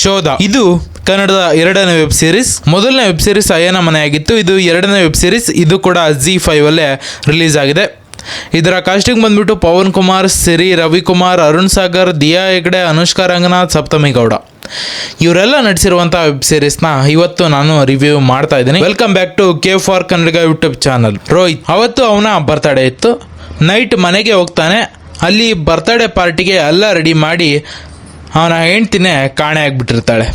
ಶೋಧ. ಇದು ಕನ್ನಡದ ಎರಡನೇ ವೆಬ್ ಸೀರೀಸ್. ಮೊದಲನೇ ವೆಬ್ ಸೀರೀಸ್ ಅಯ್ಯನ ಮನೆ ಆಗಿತ್ತು. ಇದು ಎರಡನೇ ವೆಬ್ ಸೀರೀಸ್. ಇದು ಕೂಡ ZEE5 ಅಲ್ಲೇ ರಿಲೀಸ್ ಆಗಿದೆ. ಇದರ ಕಾಸ್ಟಿಂಗ್ ಬಂದ್ಬಿಟ್ಟು ಪವನ್ ಕುಮಾರ್, ಸಿರಿ, ರವಿಕುಮಾರ್, ಅರುಣ್ ಸಾಗರ್, ದಿಯಾ ಹೆಗ್ಡೆ, ಅನುಷ್ಕಾ ರಂಗನಾಥ್, ಸಪ್ತಮಿ ಗೌಡ ಇವರೆಲ್ಲ ನಟಿಸಿರುವಂಥ ವೆಬ್ ಸೀರೀಸ್ನ ಇವತ್ತು ನಾನು ರಿವ್ಯೂ ಮಾಡ್ತಾ ಇದ್ದೀನಿ. Welcome back to K for Kannadiga YouTube channel. Rohit ಅವತ್ತು ಅವನ ಬರ್ತಡೇ ಇತ್ತು. ನೈಟ್ ಮನೆಗೆ ಹೋಗ್ತಾನೆ. ಅಲ್ಲಿ ಬರ್ತಡೇ ಪಾರ್ಟಿಗೆ ಎಲ್ಲ ರೆಡಿ ಮಾಡಿ ಅವನ ಹೆಂಡ್ತಿನೇ ಕಾಣೆ ಆಗಿಬಿಟ್ಟಿರ್ತಾಳೆ.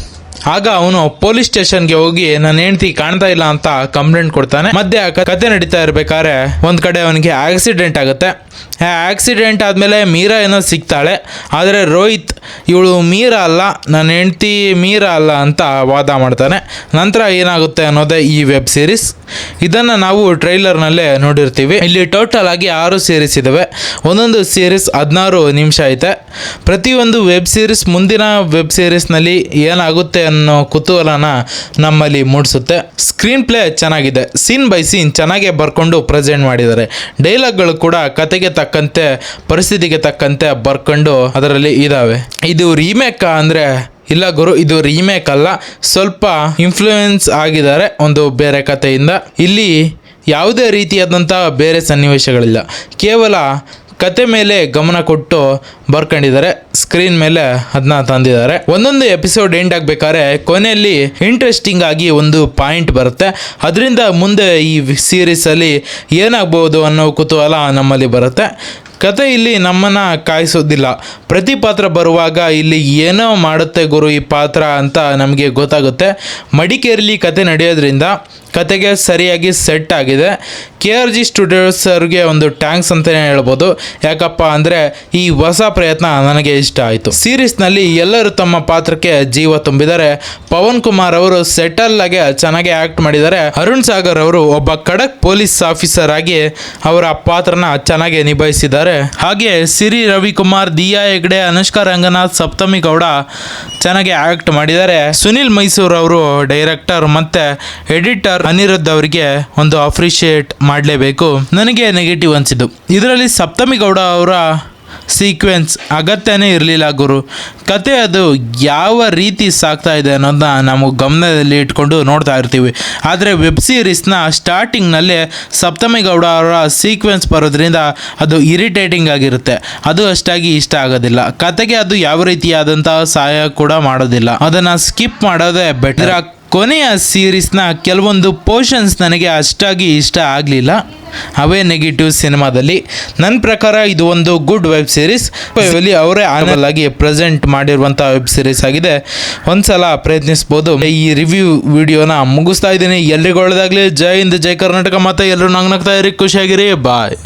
ಆಗ ಅವನು ಪೊಲೀಸ್ ಸ್ಟೇಷನ್ಗೆ ಹೋಗಿ ನನ್ನ ಹೆಂಡತಿ ಕಾಣ್ತಾ ಇಲ್ಲ ಅಂತ ಕಂಪ್ಲೇಂಟ್ ಕೊಡ್ತಾನೆ. ಮಧ್ಯೆ ಕತೆ ನಡೀತಾ ಇರ್ಬೇಕಾದ್ರೆ ಒಂದ್ ಕಡೆ ಅವನಿಗೆ ಆಕ್ಸಿಡೆಂಟ್ ಆಗುತ್ತೆ. ಆಕ್ಸಿಡೆಂಟ್ ಆದಮೇಲೆ ಮೀರಾ ಏನೋ ಸಿಗ್ತಾಳೆ. ಆದರೆ ರೋಹಿತ್ ಇವಳು ಮೀರಾ ಅಲ್ಲ, ನನ್ನ ಹೆಂಡತಿ ಮೀರಾ ಅಲ್ಲ ಅಂತ ವಾದ ಮಾಡ್ತಾನೆ. ನಂತರ ಏನಾಗುತ್ತೆ ಅನ್ನೋದೇ ಈ ವೆಬ್ ಸೀರೀಸ್. ಇದನ್ನು ನಾವು ಟ್ರೈಲರ್ನಲ್ಲೇ ನೋಡಿರ್ತೀವಿ. ಇಲ್ಲಿ ಟೋಟಲ್ ಆಗಿ 6 ಸೀರೀಸ್ ಇದ್ದಾವೆ. ಒಂದೊಂದು ಸೀರೀಸ್ 16 ನಿಮಿಷ ಐತೆ. ಪ್ರತಿಯೊಂದು ವೆಬ್ ಸೀರೀಸ್ ಮುಂದಿನ ವೆಬ್ ಸೀರೀಸ್ನಲ್ಲಿ ಏನಾಗುತ್ತೆ ಅನ್ನೋ ಕುತೂಹಲನ ನಮ್ಮಲ್ಲಿ ಮೂಡಿಸುತ್ತೆ. ಸ್ಕ್ರೀನ್ ಪ್ಲೇ ಚೆನ್ನಾಗಿದೆ. ಸೀನ್ ಬೈ ಸೀನ್ ಚೆನ್ನಾಗೇ ಬರ್ಕೊಂಡು ಪ್ರೆಸೆಂಟ್ ಮಾಡಿದ್ದಾರೆ. ಡೈಲಾಗ್ಗಳು ಕೂಡ ಕತೆಗೆ ತಕ್ಕಂತೆ, ಪರಿಸ್ಥಿತಿಗೆ ತಕ್ಕಂತೆ ಬರ್ಕೊಂಡು ಅದರಲ್ಲಿ ಇದಾವೆ. ಇದು ರೀಮೇಕ್ ಅಂದರೆ ಇಲ್ಲ ಗುರು, ಇದು ರೀಮೇಕ್ ಅಲ್ಲ. ಸ್ವಲ್ಪ ಇನ್ಫ್ಲೂಯೆನ್ಸ್ ಆಗಿದ್ದಾರೆ ಒಂದು ಬೇರೆ ಕಥೆಯಿಂದ. ಇಲ್ಲಿ ಯಾವುದೇ ರೀತಿಯಾದಂಥ ಬೇರೆ ಸನ್ನಿವೇಶಗಳಿಲ್ಲ. ಕೇವಲ ಕತೆ ಮೇಲೆ ಗಮನ ಕೊಟ್ಟು ಬರ್ಕೊಂಡಿದ್ದಾರೆ. ಸ್ಕ್ರೀನ್ ಮೇಲೆ ಅದನ್ನ ತಂದಿದ್ದಾರೆ. ಒಂದೊಂದು ಎಪಿಸೋಡ್ ಎಂಡ್ ಆಗಬೇಕಾದ್ರೆ ಕೊನೆಯಲ್ಲಿ ಇಂಟ್ರೆಸ್ಟಿಂಗ್ ಆಗಿ ಒಂದು ಪಾಯಿಂಟ್ ಬರುತ್ತೆ. ಅದರಿಂದ ಮುಂದೆ ಈ ಸೀರೀಸಲ್ಲಿ ಏನಾಗ್ಬೋದು ಅನ್ನೋ ಕುತೂಹಲ ನಮ್ಮಲ್ಲಿ ಬರುತ್ತೆ. ಕತೆ ಇಲ್ಲಿ ನಮ್ಮನ್ನು ಕಾಯಿಸೋದಿಲ್ಲ. ಪ್ರತಿ ಪಾತ್ರ ಬರುವಾಗ ಇಲ್ಲಿ ಏನೋ ಮಾಡುತ್ತೆ ಗುರು ಈ ಪಾತ್ರ ಅಂತ ನಮಗೆ ಗೊತ್ತಾಗುತ್ತೆ. ಮಡಿಕೇರಿಲಿ ಕತೆ ನಡೆಯೋದ್ರಿಂದ ಕತೆಗೆ ಸರಿಯಾಗಿ ಸೆಟ್ ಆಗಿದೆ. KRG ಸ್ಟುಡಿಯೋಸ್ ಅವ್ರಿಗೆ ಒಂದು ಟ್ಯಾಂಕ್ಸ್ ಅಂತಲೇ ಹೇಳ್ಬೋದು. ಯಾಕಪ್ಪ ಅಂದರೆ ಈ ಹೊಸ ಪ್ರಯತ್ನ ನನಗೆ ಇಷ್ಟ ಆಯಿತು. ಸೀರೀಸ್ನಲ್ಲಿ ಎಲ್ಲರೂ ತಮ್ಮ ಪಾತ್ರಕ್ಕೆ ಜೀವ ತುಂಬಿದ್ದಾರೆ. ಪವನ್ ಕುಮಾರ್ ಅವರು ಸೆಟಲ್ ಆಗಿ ಚೆನ್ನಾಗಿ ಆ್ಯಕ್ಟ್ ಮಾಡಿದ್ದಾರೆ. ಅರುಣ್ ಸಾಗರ್ ಅವರು ಒಬ್ಬ ಖಡಕ್ ಪೊಲೀಸ್ ಆಫೀಸರ್ ಆಗಿ ಅವರ ಪಾತ್ರನ ಚೆನ್ನಾಗಿ ನಿಭಾಯಿಸಿದ್ದಾರೆ. ಹಾಗೆ ಸಿರಿ, ರವಿಕುಮಾರ್, ದಿಯಾ ಹೆಗ್ಡೆ, ಅನುಷ್ಕಾ ರಂಗನಾಥ್, ಸಪ್ತಮಿ ಗೌಡ ಚೆನ್ನಾಗಿ ಆ್ಯಕ್ಟ್ ಮಾಡಿದ್ದಾರೆ. ಸುನಿಲ್ ಮೈಸೂರ್ ಅವರು ಡೈರೆಕ್ಟರ್ ಮತ್ತು ಎಡಿಟರ್ ಅನಿರುದ್ಧ್ ಅವರಿಗೆ ಒಂದು ಅಪ್ರಿಷಿಯೇಟ್ ಮಾಡಲೇಬೇಕು. ನನಗೆ ನೆಗೆಟಿವ್ ಅನಿಸಿದ್ದು ಇದರಲ್ಲಿ ಸಪ್ತಮಿ ಗೌಡ ಅವರ ಸೀಕ್ವೆನ್ಸ್ ಅಗತ್ಯನೇ ಇರಲಿಲ್ಲ ಗುರು. ಕತೆ ಅದು ಯಾವ ರೀತಿ ಸಾಗ್ತಾ ಇದೆ ಅನ್ನೋದನ್ನ ನಾವು ಗಮನದಲ್ಲಿ ಇಟ್ಕೊಂಡು ನೋಡ್ತಾ ಇರ್ತೀವಿ. ಆದರೆ ವೆಬ್ ಸೀರೀಸ್ನ ಸ್ಟಾರ್ಟಿಂಗ್ನಲ್ಲೇ ಸಪ್ತಮಿ ಗೌಡ ಅವರ ಸೀಕ್ವೆನ್ಸ್ ಬರೋದ್ರಿಂದ ಅದು ಇರಿಟೇಟಿಂಗ್ ಆಗಿರುತ್ತೆ. ಅದು ಅಷ್ಟಾಗಿ ಇಷ್ಟ ಆಗೋದಿಲ್ಲ. ಕತೆಗೆ ಅದು ಯಾವ ರೀತಿಯಾದಂತಹ ಸಹಾಯ ಕೂಡ ಮಾಡೋದಿಲ್ಲ. ಅದನ್ನು ಸ್ಕಿಪ್ ಮಾಡೋದೇ ಬೆಟರ್. ಕೊನೆಯ ಸೀರೀಸ್ನ ಕೆಲವೊಂದು ಪೋರ್ಷನ್ಸ್ ನನಗೆ ಅಷ್ಟಾಗಿ ಇಷ್ಟ ಆಗಲಿಲ್ಲ. ಅವೇ ನೆಗೆಟಿವ್ ಸಿನಿಮಾದಲ್ಲಿ. ನನ್ನ ಪ್ರಕಾರ ಇದು ಒಂದು ಗುಡ್ ವೆಬ್ ಸೀರೀಸ್. ಅವರೇ ಆನಲ್ ಆಗಿ ಪ್ರೆಸೆಂಟ್ ಮಾಡಿರುವಂಥ ವೆಬ್ ಸೀರೀಸ್ ಆಗಿದೆ. ಒಂದ್ಸಲ ಪ್ರಯತ್ನಿಸ್ಬೋದು. ಈ ರಿವ್ಯೂ ವಿಡಿಯೋನ ಮುಗಿಸ್ತಾ ಇದ್ದೀನಿ. ಎಲ್ರಿಗೂ ಒಳ್ಳೆದಾಗಲಿ. ಜೈ ಹಿಂದ್, ಜೈ ಕರ್ನಾಟಕ. ಮತ್ತೆ ಎಲ್ಲರೂ ನಗ್ನಗ್ತಾ ಇರಿ, ಖುಷಿಯಾಗಿರಿ. ಬಾಯ್.